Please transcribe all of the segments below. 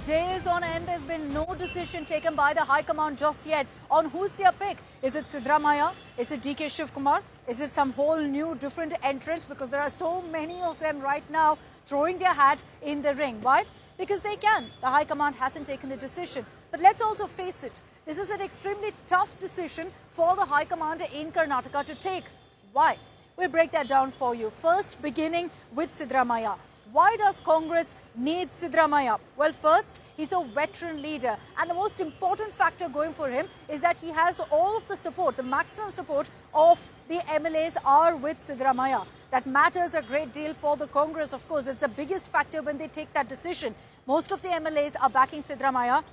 days on end, there's been no decision taken by the High Command just yet on who's their pick. Is it Siddaramaiah? Is it DK Shivkumar? Is it some whole new different entrant? Because there are so many of them right now throwing their hat in the ring. Why? Because they can. The High Command hasn't taken a decision. But let's also face it. This is an extremely tough decision for the High Command in Karnataka to take. Why? We'll break that down for you. First, beginning with Siddaramaiah. Why does Congress need Siddaramaiah? Well, first, he's a veteran leader. And the most important factor going for him is that he has all of the support, the maximum support of the MLAs are with Siddaramaiah. That matters a great deal for the Congress, of course. It's the biggest factor when they take that decision. Most of the MLAs are backing Siddaramaiah.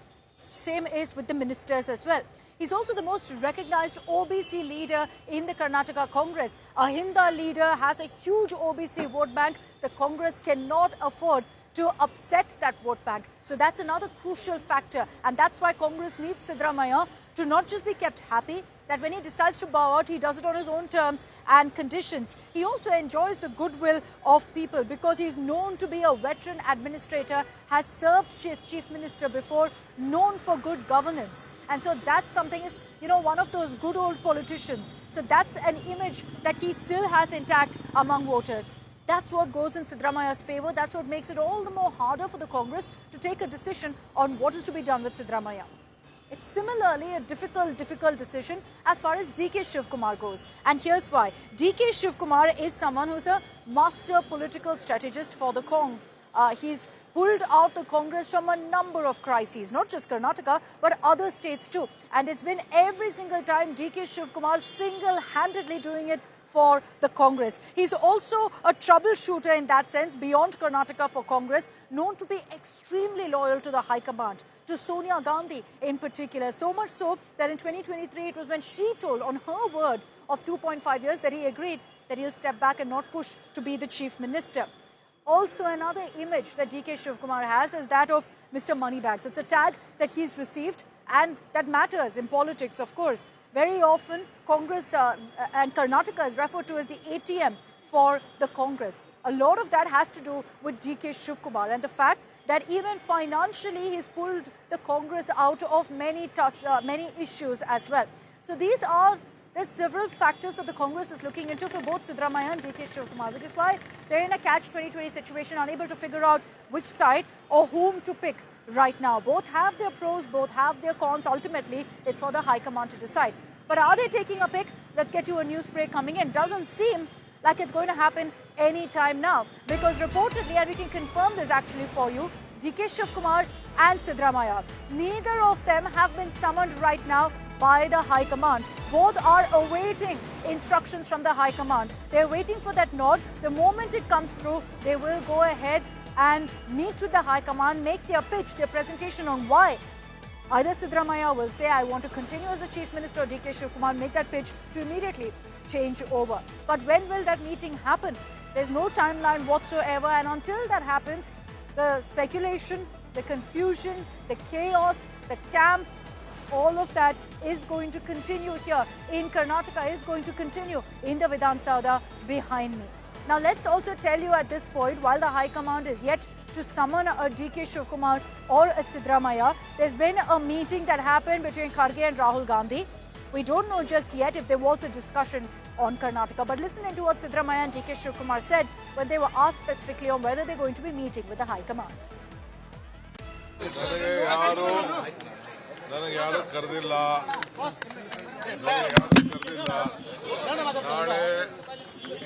Same is with the ministers as well. He's also the most recognized OBC leader in the Karnataka Congress. A Hinda leader has a huge OBC vote bank. The Congress cannot afford to upset that vote bank. So that's another crucial factor. And that's why Congress needs Siddaramaiah to not just be kept happy, that when he decides to bow out, he does it on his own terms and conditions. He also enjoys the goodwill of people because he's known to be a veteran administrator, has served as chief minister before, known for good governance. And so that's something is, one of those good old politicians. So that's an image that he still has intact among voters. That's what goes in Siddaramaiah's favor. That's what makes it all the more harder for the Congress to take a decision on what is to be done with Siddaramaiah. It's similarly a difficult decision as far as DK Shivkumar goes. And here's why. DK Shivkumar is someone who's a master political strategist for the Cong. He's pulled out the Congress from a number of crises, not just Karnataka, but other states too. And it's been every single time DK Shivkumar single-handedly doing it for the Congress. He's also a troubleshooter in that sense, beyond Karnataka for Congress, known to be extremely loyal to the High Command, to Sonia Gandhi in particular. So much so that in 2023, it was when she told on her word of 2.5 years that he agreed that he'll step back and not push to be the chief minister. Also, another image that DK Shivkumar has is that of Mr. Moneybags. It's a tag that he's received and that matters in politics, of course. Very often, Congress and Karnataka is referred to as the ATM for the Congress. A lot of that has to do with DK Shivkumar and the fact that even financially, he's pulled the Congress out of many issues as well. So there's several factors that the Congress is looking into for both Siddaramaiah and DK Shivkumar, which is why they're in a catch-22 situation, unable to figure out which side or whom to pick right now. Both have their pros, both have their cons. Ultimately, it's for the High Command to decide. But are they taking a pick? Let's get you a news break coming in. Doesn't seem like it's going to happen any time now. Because reportedly, and we can confirm this actually for you, DK Shivkumar and Siddaramaiah, neither of them have been summoned right now by the High Command. Both are awaiting instructions from the High Command. They're waiting for that nod. The moment it comes through, they will go ahead and meet with the High Command, make their pitch, their presentation on why. Either Siddaramaiah will say, I want to continue as the Chief Minister, or DK Shivkumar make that pitch to immediately change over. But when will that meeting happen? There's no timeline whatsoever, and until that happens, the speculation, the confusion, the chaos, the camps, all of that is going to continue here in Karnataka, is going to continue in the Vidhan Sabha behind me. Now, let's also tell you at this point, while the High Command is yet to summon a DK Shivkumar or a Siddaramaiah, there's been a meeting that happened between Kharge and Rahul Gandhi. We don't know just yet if there was a discussion on Karnataka, but listen to what Siddaramaiah and DK Shivkumar said when they were asked specifically on whether they're going to be meeting with the High Command. ನನಗೆ ಯಾರು ಕರೆದಿಲ್ಲ ನಾಳೆ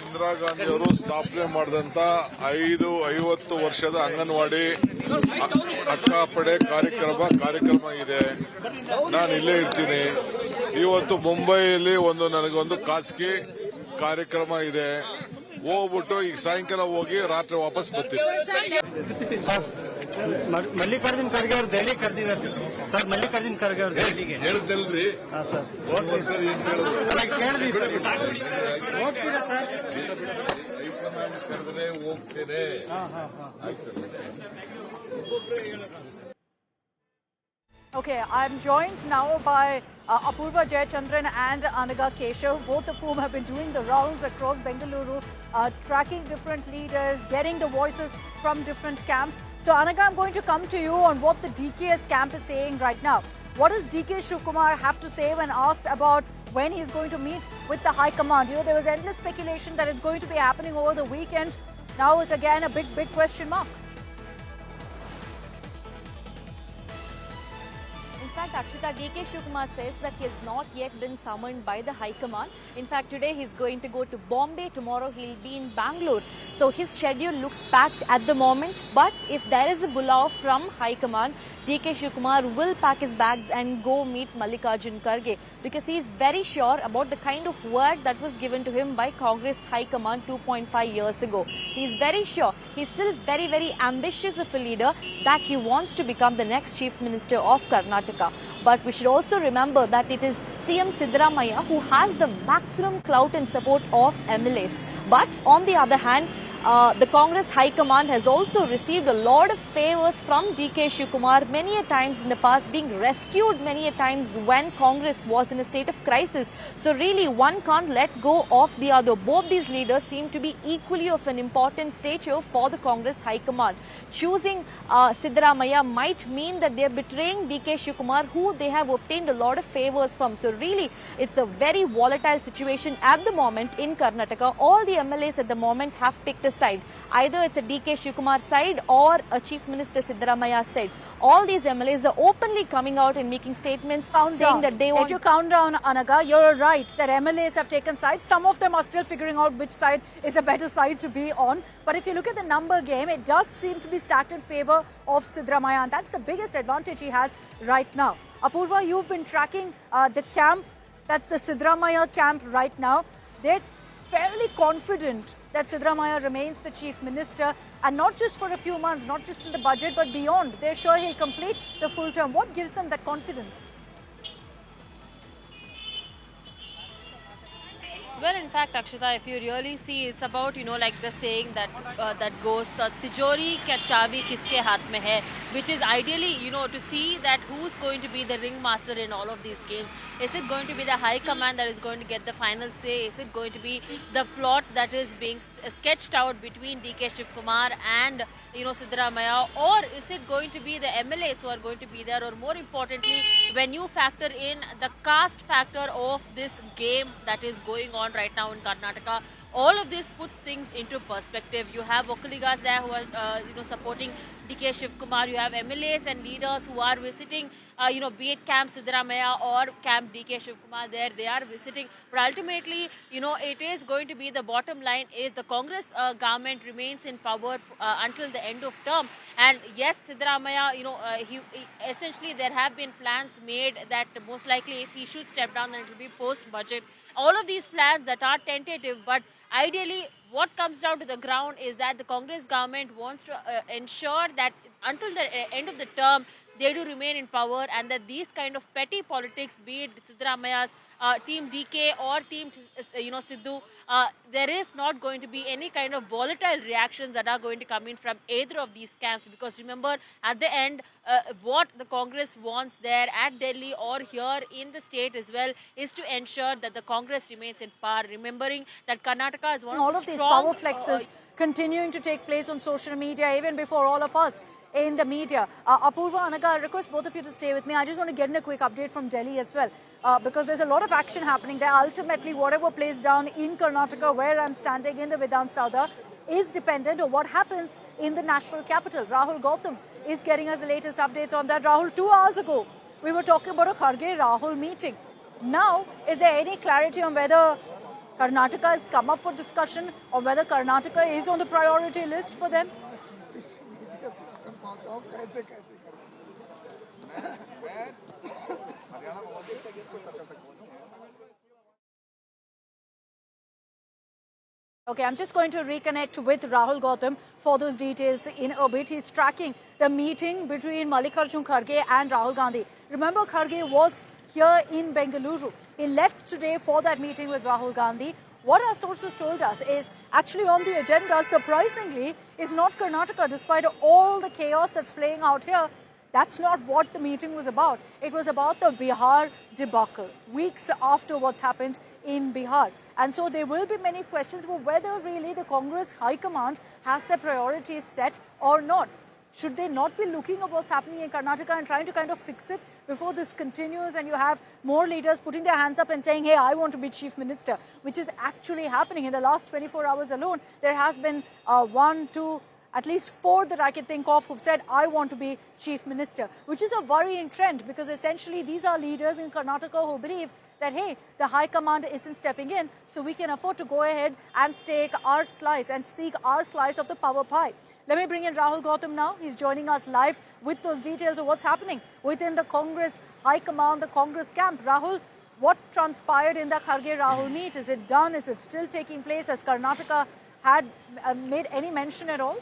ಇಂದಿರಾ ಗಾಂಧಿ ಅವರು ಸ್ಥಾಪನೆ ಮಾಡಿದಂತ 50 ವರ್ಷದ ಅಂಗನವಾಡಿ ಅಕ್ಕಾಪಡೆ ಕಾರ್ಯಕ್ರಮ ಇದೆ. ನಾನು ಇಲ್ಲೇ ಇರ್ತೀನಿ. ಇವತ್ತು ಮುಂಬೈಯಲ್ಲಿ ನನಗೊಂದು ಖಾಸಗಿ ಕಾರ್ಯಕ್ರಮ ಇದೆ. ಹೋಗ್ಬಿಟ್ಟು ಈಗ ಸಾಯಂಕಾಲ ಹೋಗಿ ರಾತ್ರಿ ವಾಪಸ್ ಬರ್ತೀನಿ. ಮಲ್ಲಿಕಾರ್ಜುನ್ ಖರ್ಗೆ ಅವರು ದೆಹಲಿ ಕರೆದಿದ್ದಾರೆ ಸರ್. ಮಲ್ಲಿಕಾರ್ಜುನ್ ಖರ್ಗೆ ಅವರು ದೆಹಲಿಗೆ ಹೇಳಿದ್ದಲ್ರಿ ಸರ್. ಸರ್ ಏನ್ ಕೇಳಿದ್ವಿ ಹೋಗ್ತೀರಾ ಸರ್? ಹೈಕಮಾಂಡ್ ಕರೆದ್ರೆ ಹೋಗ್ತೇನೆ. Okay, I'm joined now by Apurva Jayachandran and Anaga Keshav, both of whom have been doing the rounds across Bengaluru, tracking different leaders, getting the voices from different camps. So, Anaga, I'm going to come to you on what the DKS camp is saying right now. What does DK Shivkumar have to say when asked about when he's going to meet with the High Command? You know, there was endless speculation that it's going to be happening over the weekend. Now it's again a big question mark. In fact, Akshita, DK Shivkumar says that he has not yet been summoned by the High Command. In fact, today he's going to go to Bombay. Tomorrow he'll be in Bangalore. So his schedule looks packed at the moment. But if there is a bulao from High Command, DK Shivkumar will pack his bags and go meet Mallikarjun Kharge, because he is very sure about the kind of word that was given to him by Congress High Command 2.5 years ago. He is very sure. He's still very ambitious of a leader that he wants to become the next Chief Minister of Karnataka. But we should also remember that it is CM Siddaramaiah who has the maximum clout and support of MLAs. But on the other hand, the Congress High Command has also received a lot of favors from DK Shivkumar many a times in the past, being rescued many a times when Congress was in a state of crisis. So really one can't let go of the other. Both these leaders seem to be equally of an important stature for the Congress High Command. Choosing Siddaramaiah might mean that they are betraying DK Shivkumar, who they have obtained a lot of favors from. So really it's a very volatile situation at the moment in Karnataka. All the MLAs at the moment have picked a side. Either it's a DK Shivkumar side or a Chief Minister Siddaramaiah side. All these MLAs are openly coming out and making statements saying that they want... If you count down, Anaga, you're right that MLAs have taken sides. Some of them are still figuring out which side is the better side to be on. But if you look at the number game, it does seem to be stacked in favor of Siddaramaiah, and that's the biggest advantage he has right now. Apurva, you've been tracking the camp, that's the Siddaramaiah camp right now. They're fairly confident that Siddaramaiah remains the Chief Minister, and not just for a few months, not just in the budget, but beyond. They're sure he'll complete the full term. What gives them that confidence? Well, in fact, Akshita, if you really see, it's about, like the saying that that goes, Tijori ka chavi kiske haath mein hai, which is ideally, to see that who's going to be the ringmaster in all of these games. Is it going to be the High Command that is going to get the final say? Is it going to be the plot that is being sketched out between DK Shivkumar and, Siddaramaiah? Or is it going to be the MLAs who are going to be there? Or more importantly, when you factor in the caste factor of this game that is going on right now in Karnataka, all of this puts things into perspective. You have Okaligas there who are, supporting DK Shivkumar. You have MLAs and leaders who are visiting, be it Camp Siddaramaiah or Camp DK Shivkumar there. They are visiting. But ultimately, it is going to be the bottom line is the Congress government remains in power until the end of term. And yes, Siddaramaiah, he essentially there have been plans made that most likely if he should step down, then it will be post-budget. All of these plans that are tentative, but ideally, what comes down to the ground is that the Congress government wants to ensure that until the end of the term, they do remain in power, and that these kind of petty politics, be it Siddaramaiah's team DK or team, Sidhu, there is not going to be any kind of volatile reactions that are going to come in from either of these camps. Because remember, at the end, what the Congress wants there at Delhi or here in the state as well is to ensure that the Congress remains in power. Remembering that Karnataka is one all of the these strong... power flexes continuing to take place on social media, even before all of us in the media. Apurva, Anaga, I request both of you to stay with me. I just want to get in a quick update from Delhi as well, because there's a lot of action happening there. Ultimately, whatever plays down in Karnataka, where I'm standing in the Vedant Sauda, is dependent on what happens in the national capital. Rahul Gautam is getting us the latest updates on that. Rahul, 2 hours ago, we were talking about a Kharge-Rahul meeting. Now, is there any clarity on whether Karnataka has come up for discussion, or whether Karnataka is on the priority list for them? Okay, I'm just going to reconnect with Rahul Gautam for those details in a bit. He's tracking the meeting between Mallikarjun Kharge and Rahul Gandhi. Remember, Kharge was here in Bengaluru. He left today for that meeting with Rahul Gandhi. What our sources told us is actually on the agenda, surprisingly, is not Karnataka. Despite all the chaos that's playing out here, That's not what the meeting was about. It was about the Bihar debacle, weeks after what's happened in Bihar. And so there will be many questions about whether really the Congress High Command has their priorities set or not. Should they not be looking at what's happening in Karnataka and trying to kind of fix it before this continues and you have more leaders putting their hands up and saying, hey, I want to be chief minister, which is actually happening. In the last 24 hours alone, there has been at least 4 that I can think of who've said, I want to be chief minister, which is a worrying trend because essentially these are leaders in Karnataka who believe that, hey, the high command isn't stepping in, so we can afford to go ahead and take our slice and seek our slice of the power pie. Let me bring in Rahul Gautam now. He's joining us live with those details of what's happening within the Congress high command, the Congress camp. Rahul, what transpired in the Kharge-Rahul meet? Is it done? Is it still taking place? Has Karnataka had made any mention at all?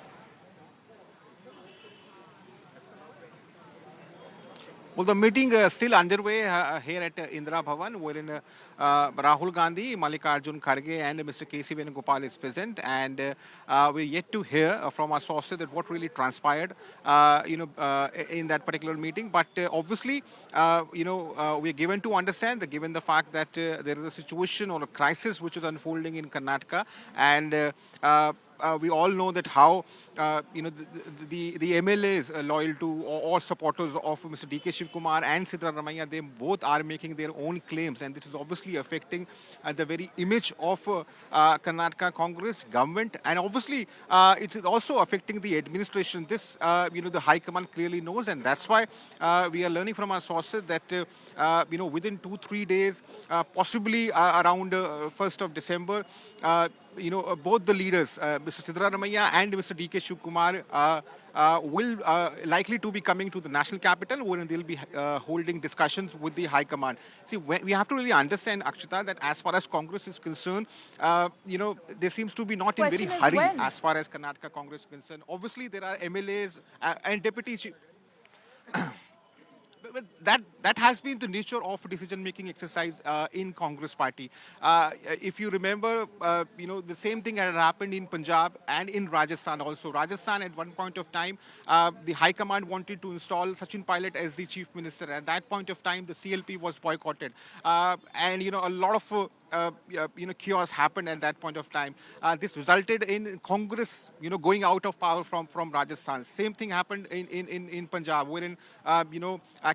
Well, the meeting is still underway here at Indira Bhavan, wherein Rahul Gandhi, Mallikarjun Kharge and Mr. K.C. Venugopal is present. And we're yet to hear from our sources that what really transpired, in that particular meeting. But obviously, we're given to understand that given the fact that there is a situation or a crisis which is unfolding in Karnataka, and we all know that how the MLAs loyal to or supporters of Mr. D.K. Shivkumar and Siddaramaiah, they both are making their own claims, and this is obviously affecting the very image of Karnataka Congress government, and obviously it is also affecting the administration. This the High Command clearly knows, and that's why we are learning from our sources that within 2-3 days, possibly around 1st of December. Both the leaders, Mr. Siddaramaiah and Mr. D.K. Shivkumar, will likely to be coming to the national capital, where they'll be holding discussions with the High Command. See, we have to really understand, Akshita, that as far as Congress is concerned, there seems to be not in very hurry when? as far as Karnataka Congress is concerned. Obviously, there are MLAs and deputy chief. But that has been the nature of decision-making exercise in Congress party. If you remember, the same thing had happened in Punjab and in Rajasthan also. Rajasthan, at one point of time, the High Command wanted to install Sachin Pilot as the chief minister. At that point of time, the CLP was boycotted, and a lot of chaos happened at that point of time. This resulted in Congress, going out of power from Rajasthan. Same thing happened in Punjab, wherein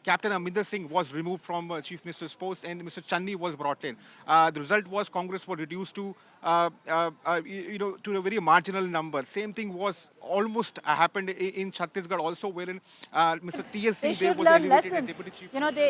Captain Amrinder Singh was removed from Chief Minister's post and Mr. Channi was brought in. The result was Congress was reduced to to a very marginal number. Same thing was almost happened in Chhattisgarh also, wherein Mr. T.S. They Singh should was learn elevated lessons. as deputy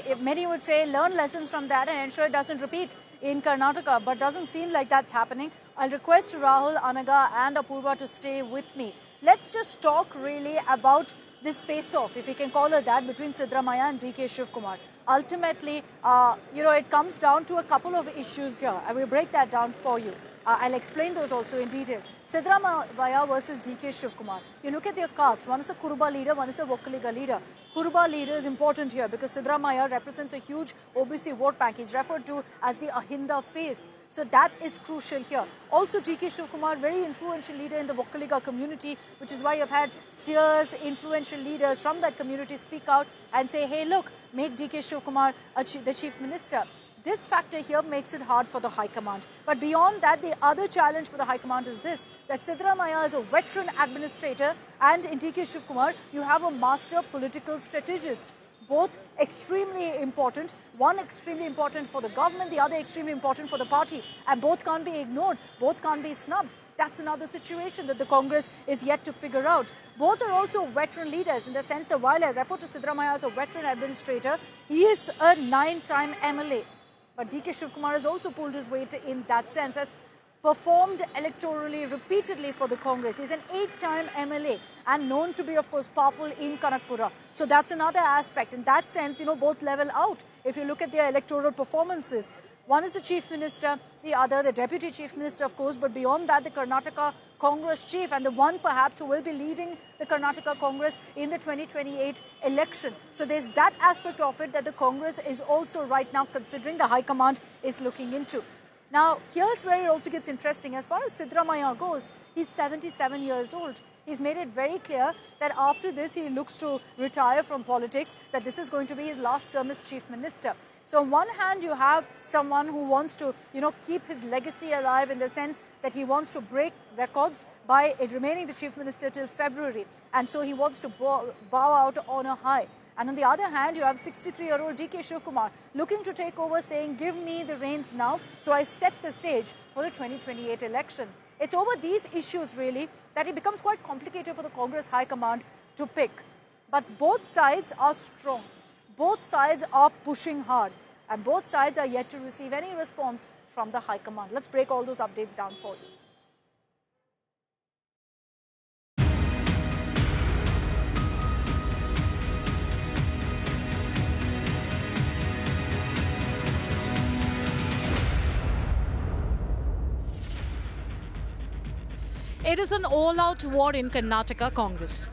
chief. Many would say learn lessons from that and ensure it doesn't repeat in Karnataka, but doesn't seem like that's happening. I'll request Rahul, Anaga and Apurva to stay with me. Let's just talk really about this face-off, if we can call it that, between Siddaramaiah and D.K. Shivkumar. Ultimately, it comes down to a couple of issues here. I will break that down for you. I'll explain those also in detail. Siddaramaiah versus D.K. Shivkumar. You look at their caste. One is a Kuruba leader, one is a Vokkaliga leader. Kuruba leader is important here because Siddaramaiah represents a huge OBC vote bank. He's referred to as the Ahinda face. So that is crucial here. Also, D.K. Shivkumar, very influential leader in the Vokkaliga community, which is why you've had seers, influential leaders from that community speak out and say, hey, look, make D.K. Shivkumar the chief minister. This factor here makes it hard for the High Command. But beyond that, the other challenge for the High Command is this, that Siddaramaiah is a veteran administrator, and in D.K. Shivkumar, you have a master political strategist. Both extremely important, one extremely important for the government, the other extremely important for the party, and both can't be ignored, both can't be snubbed. That's another situation that the Congress is yet to figure out. Both are also veteran leaders in the sense that while I refer to Siddaramaiah as a veteran administrator, he is a 9-time MLA. But D.K. Shivkumar has also pulled his weight in that sense, has performed electorally repeatedly for the Congress. He's an 8-time MLA and known to be, of course, powerful in Kanakpura. So that's another aspect. In that sense, both level out. If you look at their electoral performances, one is the chief minister, the other the deputy chief minister, of course, but beyond that, the Karnataka Congress chief, and the one perhaps who will be leading the Karnataka Congress in the 2028 election. So there's that aspect of it that the Congress is also right now considering, the High Command is looking into. Now, here's where it also gets interesting. As far as Siddaramaiah goes, he's 77 years old. he's made it very clear that after this he looks to retire from politics, that this is going to be his last term as Chief Minister. So on one hand, you have someone who wants to, keep his legacy alive in the sense that he wants to break records by remaining the Chief Minister till February. And so he wants to bow out on a high. And on the other hand, you have 63-year-old DK Shivkumar looking to take over, saying, give me the reins now, so I set the stage for the 2028 election. It's over these issues, really, that it becomes quite complicated for the Congress High Command to pick. But both sides are strong. Both sides are pushing hard. And both sides are yet to receive any response from the High Command. Let's break all those updates down for you. It is an all-out war in Karnataka Congress.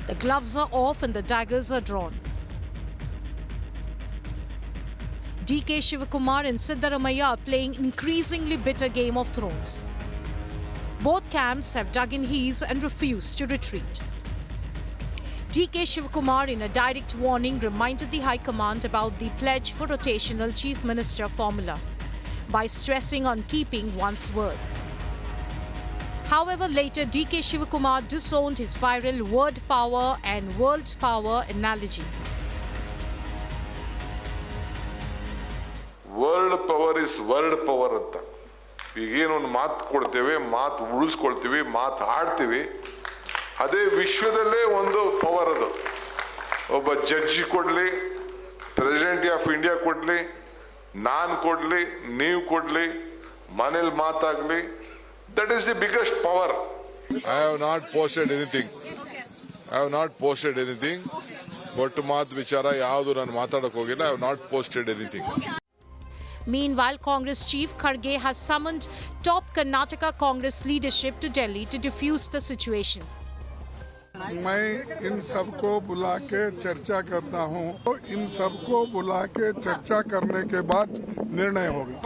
The gloves are off and the daggers are drawn. DK Shivakumar and Siddaramaiah are playing increasingly bitter Game of Thrones. Both camps have dug in heels and refused to retreat. DK Shivakumar, in a direct warning, reminded the High Command about the pledge for rotational Chief Minister formula by stressing on keeping one's word. However, later DK Shivakumar disowned his viral word power and world power analogy. World power is world power ಅಂತ ಈಗೇನೊಂದು ಮಾತು ಕೊಡ್ತೇವೆ, ಮಾತು ಉಳಿಸ್ಕೊಳ್ತೀವಿ, ಮಾತು ಆಡ್ತೀವಿ, ಅದೇ ವಿಶ್ವದಲ್ಲೇ ಒಂದು power ಅದು. ಒಬ್ಬ ಜಡ್ಜಿ ಕೊಡಲಿ, ಪ್ರೆಸಿಡೆಂಟ್ ಆಫ್ ಇಂಡಿಯಾ ಕೊಡಲಿ, ನಾನು ಕೊಡಲಿ, ನೀವು ಕೊಡಲಿ, ಮನೇಲಿ ಮಾತಾಗಲಿ, that is the biggest power. I have not posted anything. ಒಟ್ಟು ಮಾತು ವಿಚಾರ ಯಾವುದು ನಾನು ಮಾತಾಡಕ್ಕೆ ಹೋಗಿಲ್ಲ. I have not posted anything. Meanwhile, Congress Chief Kharge has summoned top Karnataka Congress leadership to Delhi to defuse the situation. मैं इन सबको बुला के चर्चा करता हूं, तो इन सबको बुला के चर्चा करने के बाद निर्णय होगा.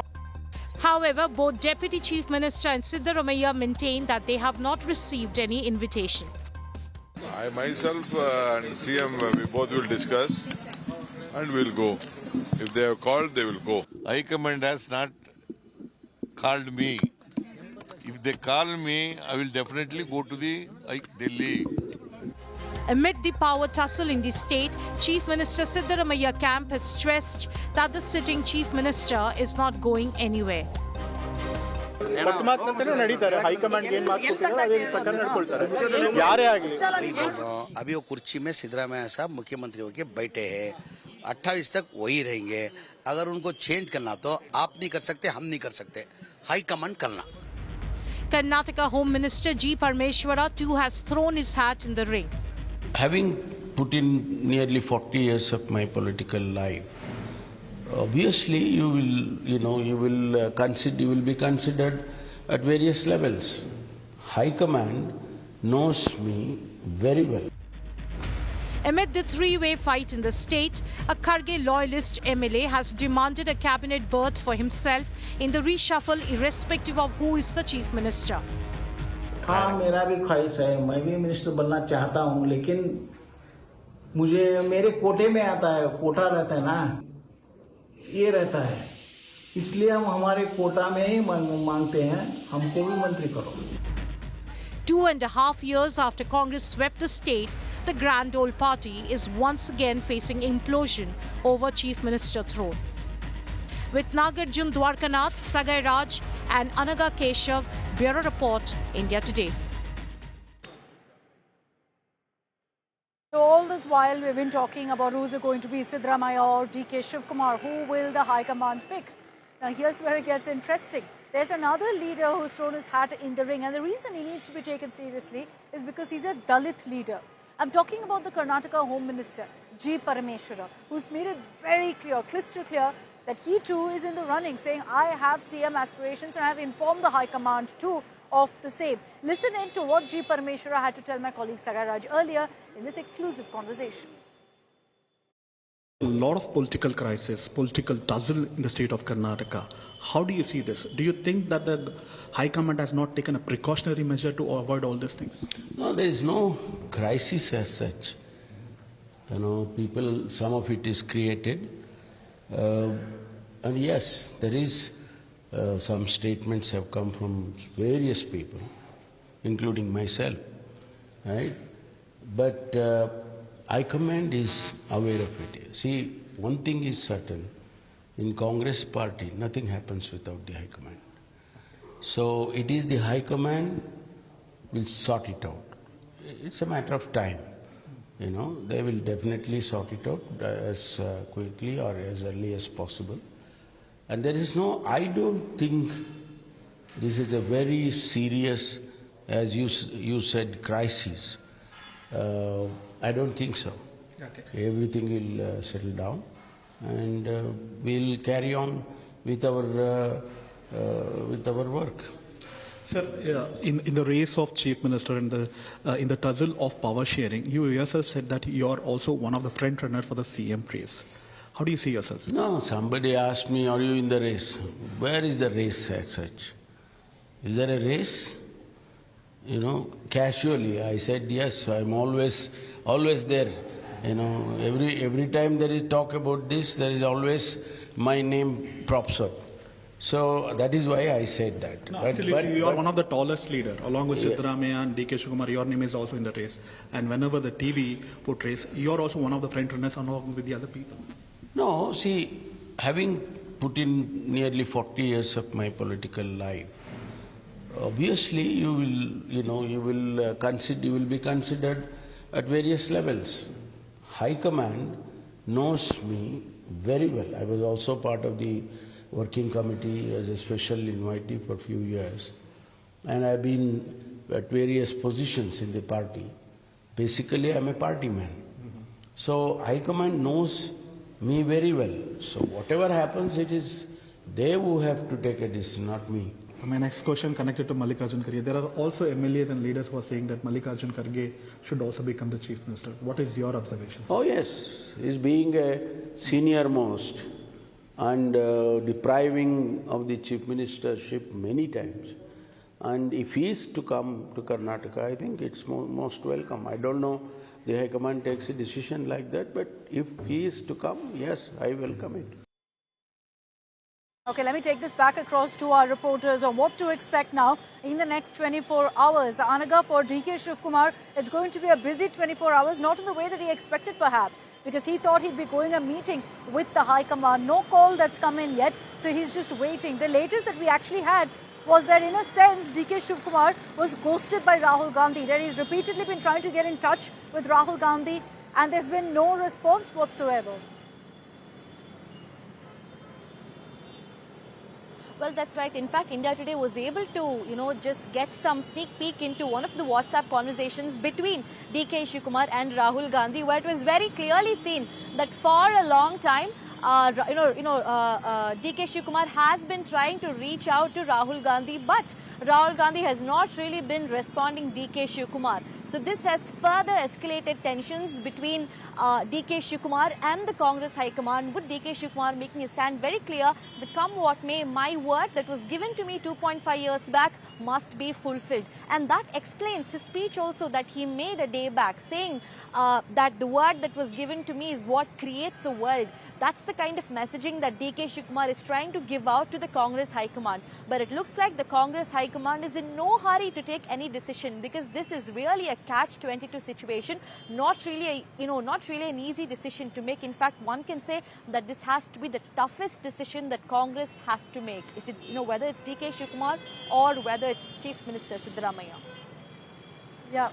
However, both Deputy Chief Minister and Siddaramaiah maintain that they have not received any invitation. I myself and CM, we both will discuss and we'll go. If they have called, they will go. High Command has not called me. If they call me, I will definitely go to the Delhi. Amid the power tussle in the state, Chief Minister Siddaramaiah camp has stressed that the sitting Chief Minister is not going anywhere. ನಡೀತಾರೆ high command ಏನ್ ಮಾತು ಕೊಟ್ಟಿದ್ದಾರೆ ಅದೇ ಪ್ರಕಾರ ನಡ್ಕೊಳ್ತಾರೆ ಯಾರೇ ಆಗಲಿ. अभी वो कुर्सी में सिद्धरामैया साहब मुख्यमंत्री होकर बैठे हैं, 28 तक वही रहेंगे. अगर उनको चेंज करना तो आप नहीं कर सकते, हम नहीं कर सकते, हाई कमांड करना. Karnataka Home Minister G. Parmeshwara too has thrown his hat in the ring. Having put in nearly 40 years of my political life, obviously you will be considered at various levels. High Command knows me very well. Amid the three-way fight in the state, a Kharge loyalist MLA has demanded a cabinet berth for himself in the reshuffle irrespective of who is the Chief Minister. हाँ, मेरा भी ख्वाहिश है, मैं भी minister बनना चाहता हूँ, लेकिन मुझे मेरे कोटे में आता है, कोटा रहता है ना, ये रहता है, इसलिए हम हमारे कोटा में ही मांगते हैं, हमको भी मंत्री करो. 2.5 years after Congress swept the state, the Grand Old Party is once again facing implosion over Chief Minister throne. With Nagarjun Dwarkanath, Sagai Raj and Anaga Keshav, Bureau Report, India Today. So all this while we've been talking about who's going to be Siddaramaiah or DK Shivkumar, who will the High Command pick? Now here's where it gets interesting. There's another leader who's thrown his hat in the ring, and the reason he needs to be taken seriously is because he's a Dalit leader. I'm talking about the Karnataka Home Minister, G. Parameshwara, who's made it very clear, crystal clear, that he too is in the running, saying, I have CM aspirations and I have informed the High Command too of the same. Listen in to what G. Parameshwara had to tell my colleague Sagai Raj earlier in this exclusive conversation. A lot of political crisis, political tussle in the state of Karnataka. How do you see this? Do you think that the High Command has not taken a precautionary measure to avoid all these things? No, there is no crisis as such. You know, people, some of it is created. And yes, there is some statements have come from various people, including myself, right? But High Command is aware of it. See, one thing is certain. In Congress party, nothing happens without the High Command. So it is the High Command will sort it out. It's a matter of time. You know, they will definitely sort it out as quickly or as early as possible. And there is no, I don't think this is a very serious, as you said, crisis. I don't think so. Okay. Everything will settle down, and we'll carry on with our work. Sir, in the race of Chief Minister and in the tussle of power sharing, you yourself said that you are also one of the front runners for the CM race. How do you see yourself? No, somebody asked me, are you in the race? Where is the race as such? Is there a race? You know, casually I said, yes, I'm always there. You know, every time there is talk about this, there is always my name props up. So that is why I said that. No, actually, you are one of the tallest leader, along with Siddaramaiah and DK Shivakumar. Your name is also in the race. And whenever the TV portrays, you are also one of the front runners along with the other people. No, see, having put in nearly 40 years of my political life, obviously you will be considered at various levels. High Command knows me very well. I was also part of the working committee as a special invitee for a few years, and I've been at various positions in the party. Basically, I'm a party man. So High Command knows me very well. So whatever happens, it is they who have to take a decision, not me. So my next question connected to Mallikarjun Kharge. There are also MLAs and leaders who are saying that Mallikarjun Kharge should also become the Chief Minister. What is your observation? Oh yes, he's being a senior most and depriving of the Chief Ministership many times. And if he is to come to Karnataka, I think it's most welcome. I don't know the High Command takes a decision like that, but if he is to come, yes, I welcome it. Okay, let me take this back across to our reporters on what to expect now in the next 24 hours. Anaga, for DK Shivakumar, it's going to be a busy 24 hours, not in the way that he expected perhaps, because he thought he'd be going a meeting with the High Command. No call that's come in yet, so he's just waiting. The latest that we actually had was that in a sense, DK Shivakumar was ghosted by Rahul Gandhi, that he's repeatedly been trying to get in touch with Rahul Gandhi and there's been no response whatsoever. Well, that's right. In fact, India Today was able to, just get some sneak peek into one of the WhatsApp conversations between DK Shivakumar and Rahul Gandhi, where it was very clearly seen that for a long time, DK Shivakumar has been trying to reach out to Rahul Gandhi, but Rahul Gandhi has not really been responding DK Shivakumar. So this has further escalated tensions between DK Shivakumar and the Congress High Command, with DK Shivakumar making a stand very clear that come what may, my word that was given to me 2.5 years back must be fulfilled. And that explains his speech also that he made a day back, saying that the word that was given to me is what creates a world. That's the kind of messaging that DK Shivakumar is trying to give out to the Congress High Command. But it looks like the Congress High Command is in no hurry to take any decision, because this is really a catch-22 situation, not really an easy decision to make. In fact, one can say that this has to be the toughest decision that Congress has to make, if it, whether it's DK Shivakumar or whether it's Chief Minister Siddaramaiah. Yeah.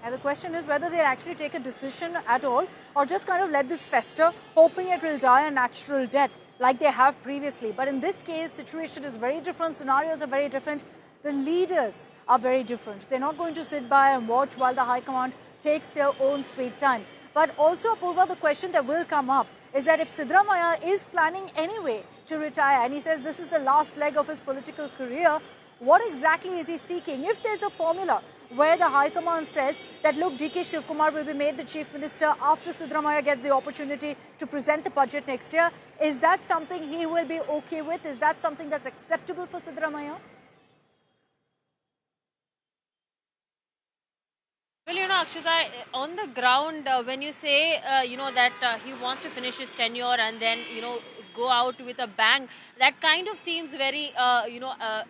And the question is whether they actually take a decision at all or just kind of let this fester, hoping it will die a natural death like they have previously. But in this case, situation is very different, scenarios are very different. The leaders are very different. They're not going to sit by and watch while the High Command takes their own sweet time. But also, Apurva, the question that will come up is that if Siddaramaiah is planning anyway to retire, and he says this is the last leg of his political career, what exactly is he seeking? If there's a formula where the High Command says that, look, DK Shivkumar will be made the Chief Minister after Siddaramaiah gets the opportunity to present the budget next year. Is that something he will be okay with? Is that something that's acceptable for Siddaramaiah? Well, Akshita, on the ground, when you say, that he wants to finish his tenure and then, go out with a bang, that kind of seems very,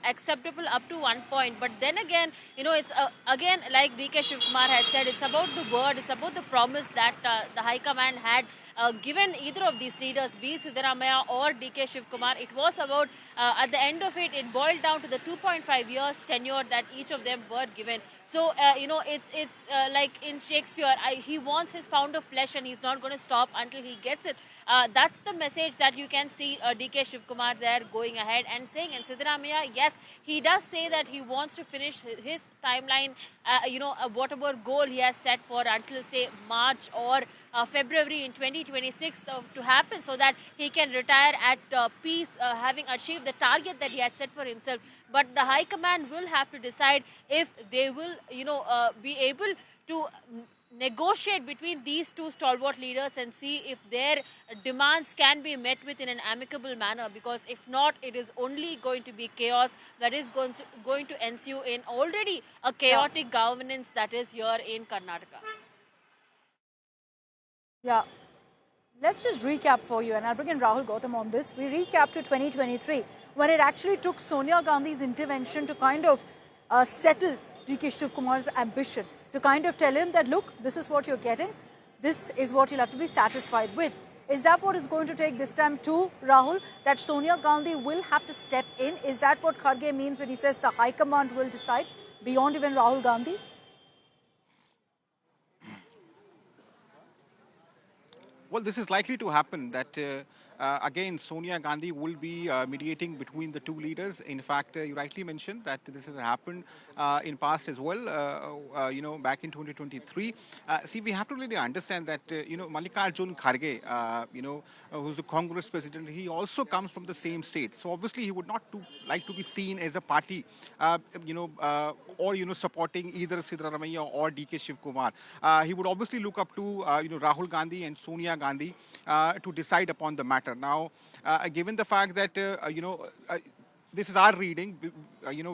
acceptable up to one point. But then again, it's again, like DK Shivkumar had said, it's about the word, it's about the promise that the High Command had given either of these leaders, be it Siddaramaiah or DK Shivkumar. It was about, at the end of it, it boiled down to the 2.5 years tenure that each of them were given. So, it's like in Shakespeare, he wants his pound of flesh and he's not going to stop until he gets it. That's the message that you can see DK Shivkumar there going ahead and saying. And Siddaramaiah, yes, he does say that he wants to finish his timeline, whatever goal he has set for until, say, March or February in 2026 to happen, so that he can retire at peace, having achieved the target that he had set for himself. But the High Command will have to decide if they will, be able to negotiate between these two stalwart leaders and see if their demands can be met with in an amicable manner, because if not, it is only going to be chaos that is going to ensue in already a chaotic governance that is here in Karnataka. Yeah. Let's just recap for you, and I'll bring in Rahul Gautam on this. We recap to 2023, when it actually took Sonia Gandhi's intervention to kind of settle DK Shivkumar's ambition, to kind of tell him that, look, this is what you're getting, this is what you'll have to be satisfied with. Is that what it's going to take this time too, Rahul, that Sonia Gandhi will have to step in? Is that what Kharge means when he says the High Command will decide, beyond even Rahul Gandhi? Well, this is likely to happen, that again, Sonia Gandhi will be mediating between the two leaders. In fact, you rightly mentioned that this has happened in past as well, back in 2023. See, we have to really understand that, Mallikarjun Kharge, who's the Congress president, he also comes from the same state. So obviously, he would not like to be seen as a party, or, supporting either Siddaramaiah or DK Shivkumar. He would obviously look up to, Rahul Gandhi and Sonia Gandhi to decide upon the matter. Now, given the fact that, this is our reading,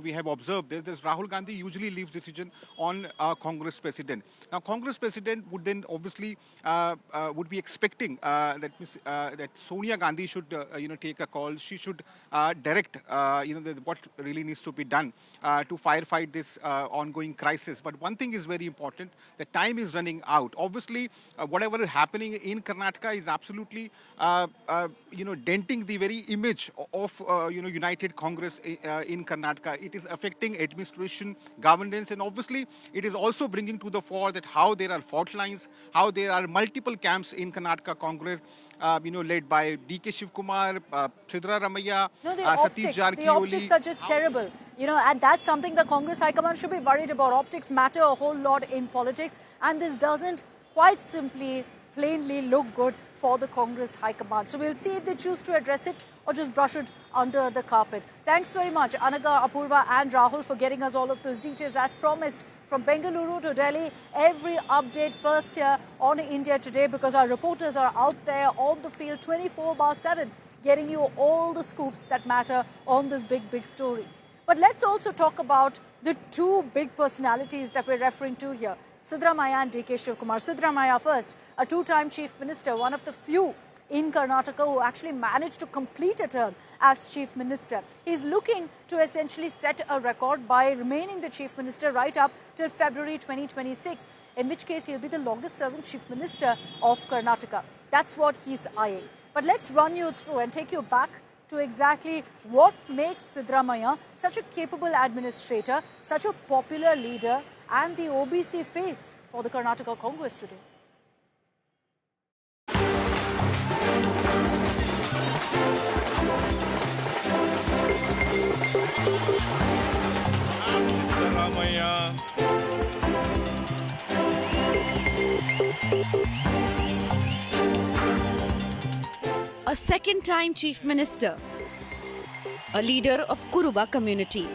we have observed this, Rahul Gandhi usually leaves decision on Congress president. Now, Congress president would then obviously would be expecting that Sonia Gandhi should, take a call. She should direct, what really needs to be done to firefight this ongoing crisis. But one thing is very important: the time is running out. Obviously, whatever is happening in Karnataka is absolutely, denting the very image of, United Congress in Karnataka. It is affecting administration, governance, and obviously it is also bringing to the fore that how there are fault lines, how there are multiple camps in Karnataka Congress, led by DK Shivkumar, Siddaramaiah, Satish Jarkioli. The optics are just terrible. And that's something the Congress High Command should be worried about. Optics matter a whole lot in politics, and this doesn't quite simply, plainly look good for the Congress High Command. So we'll see if they choose to address it or just brush it under the carpet. Thanks very much, Anaga, Apurva and Rahul, for getting us all of those details. As promised, from Bengaluru to Delhi, every update first here on India Today, because our reporters are out there on the field 24/7, getting you all the scoops that matter on this big, big story. But let's also talk about the two big personalities that we're referring to here, Siddaramaiah and DK Shivkumar. Siddaramaiah first, a two-time chief minister, one of the few in Karnataka who actually managed to complete a term as chief minister. He's looking to essentially set a record by remaining the chief minister right up till February 2026, in which case he'll be the longest serving chief minister of Karnataka. That's what he's eyeing. But let's run you through and take you back to exactly what makes Siddaramaiah such a capable administrator, such a popular leader, and the OBC face for the Karnataka Congress today. A second-time chief minister, a leader of Kuruba community.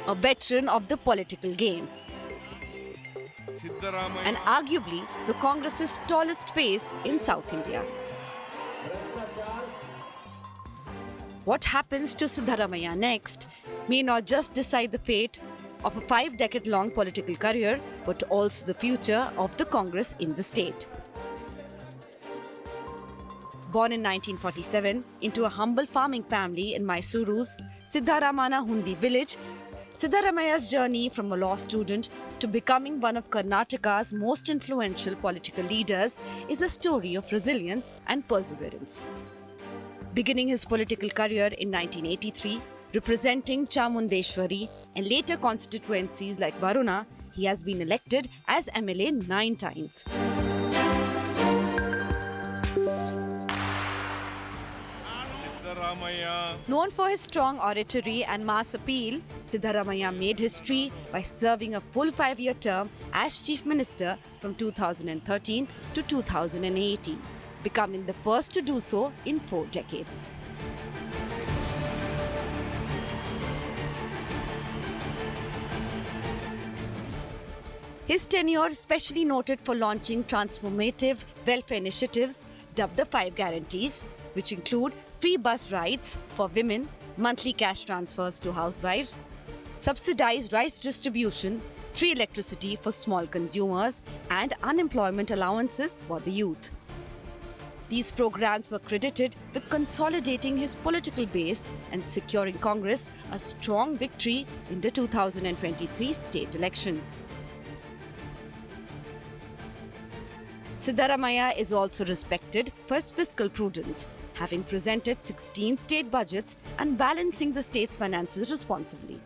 a veteran of the political game, and arguably the Congress's tallest face in South India. What happens to Siddaramaiah next may not just decide the fate of a 5-decade-long political career, but also the future of the Congress in the state. Born in 1947 into a humble farming family in Mysuru's Siddharamana Hundi village, Siddaramaiah's journey from a law student to becoming one of Karnataka's most influential political leaders is a story of resilience and perseverance. Beginning his political career in 1983, representing Chamundeshwari and later constituencies like Varuna, he has been elected as MLA 9 times. Known for his strong oratory and mass appeal, Siddaramaiah made history by serving a full 5-year term as Chief Minister from 2013 to 2018, becoming the first to do so in 4 decades. His tenure is especially noted for launching transformative welfare initiatives dubbed the 5 Guarantees, which include free bus rides for women, monthly cash transfers to housewives, subsidized rice distribution, free electricity for small consumers, and unemployment allowances for the youth. These programs were credited with consolidating his political base and securing Congress a strong victory in the 2023 state elections. Siddaramaiah is also respected for his fiscal prudence, having presented 16 state budgets and balancing the state's finances responsibly.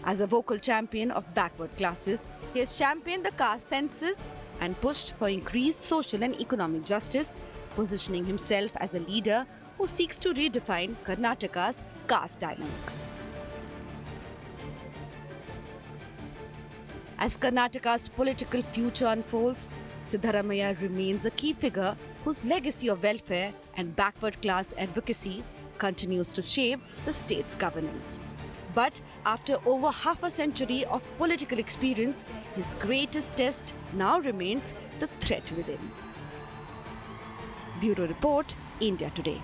As a vocal champion of backward classes, he has championed the caste census and pushed for increased social and economic justice, positioning himself as a leader who seeks to redefine Karnataka's caste dynamics. As Karnataka's political future unfolds, Siddaramaiah remains a key figure whose legacy of welfare and backward class advocacy continues to shape the state's governance. But after over half a century of political experience, his greatest test now remains the threat within. Bureau Report, India Today.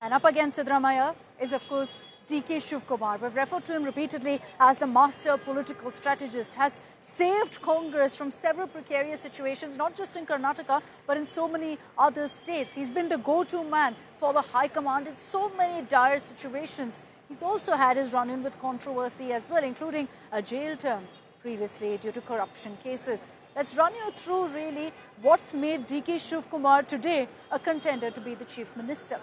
And up against Siddaramaiah is, of course, DK Shivkumar. We've referred to him repeatedly as the master political strategist, has saved Congress from several precarious situations, not just in Karnataka, but in so many other states. He's been the go-to man for the High Command in so many dire situations. He's also had his run-in with controversy as well, including a jail term previously due to corruption cases. Let's run you through really what's made DK Shivkumar today a contender to be the Chief Minister.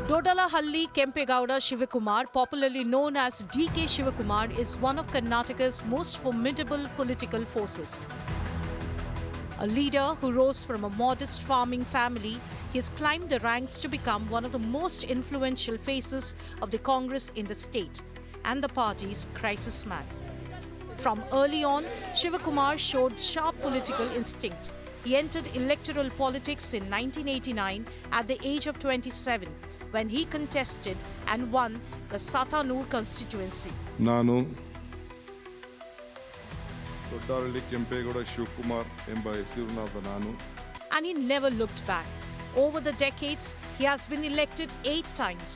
Dodalahalli Kempegowda Shivakumar, popularly known as DK Shivakumar, is one of Karnataka's most formidable political forces. A leader who rose from a modest farming family, he has climbed the ranks to become one of the most influential faces of the Congress in the state and the party's crisis man. From early on, Shivakumar showed sharp political instinct. He entered electoral politics in 1989 at the age of 27. When he contested and won the Satanur constituency. ನಾನು ದೊಡ್ಡಹಳ್ಳಿ ಕೆಂಪೇಗೌಡ ಶಿವಕುಮಾರ್ ಎಂಬ ಹೆಸರಿನಾದ ನಾನು. And he never looked back. Over the decades, he has been elected 8 times,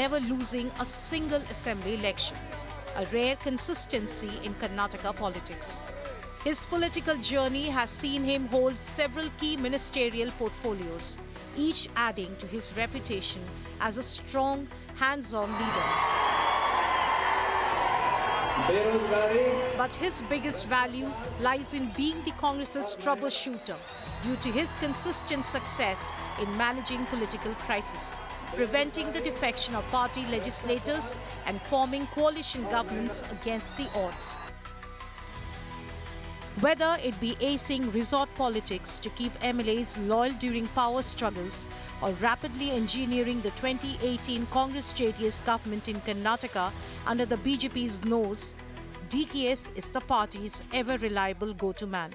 never losing a single assembly election. A rare consistency in Karnataka politics. His political journey has seen him hold several key ministerial portfolios, each adding to his reputation as a strong, hands-on leader. But his biggest value lies in being the Congress's troubleshooter due to his consistent success in managing political crisis, preventing the defection of party legislators and forming coalition governments against the odds. Whether it be acing resort politics to keep MLAs loyal during power struggles or rapidly engineering the 2018 Congress-JDS government in Karnataka under the BJP's nose, DKS is the party's ever reliable go-to man.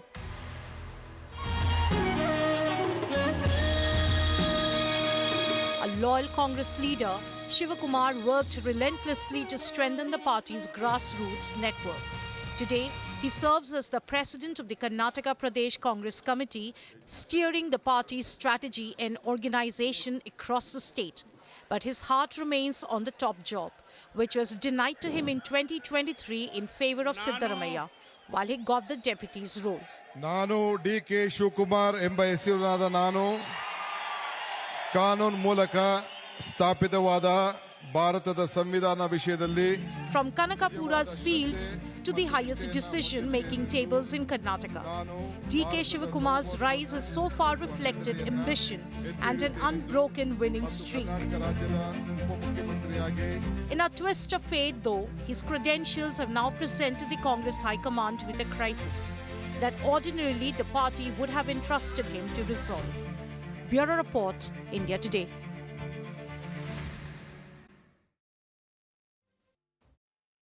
A loyal Congress leader, Shivakumar worked relentlessly to strengthen the party's grassroots network. Today, he serves as the president of the Karnataka Pradesh Congress Committee, steering the party's strategy and organization across the state. But his heart remains on the top job, which was denied to him in 2023 in favor of Siddaramaiah, while he got the deputy's role. ನಾನು ಡಿ.ಕೆ. ಶಿವಕುಮಾರ್ ಎಂಬ ಹೆಸರಿನಾದ ನಾನು ಕಾನೂನು ಮೂಲಕ ಸ್ಥಾಪಿತವಾದ ಭಾರತದ ಸಂವಿಧಾನ ವಿಷಯದಲ್ಲಿ From Kanakapura's fields to the highest decision-making tables in Karnataka, D.K. Shivakumar's rise has so far reflected ambition and an unbroken winning streak. ರಾಜ್ಯದ ಉಪಮುಖ್ಯಮಂತ್ರಿಯಾಗಿ In a twist of fate, though, his credentials have now presented the Congress High Command with a crisis that ordinarily the party would have entrusted him to resolve. Bureau Report, India Today.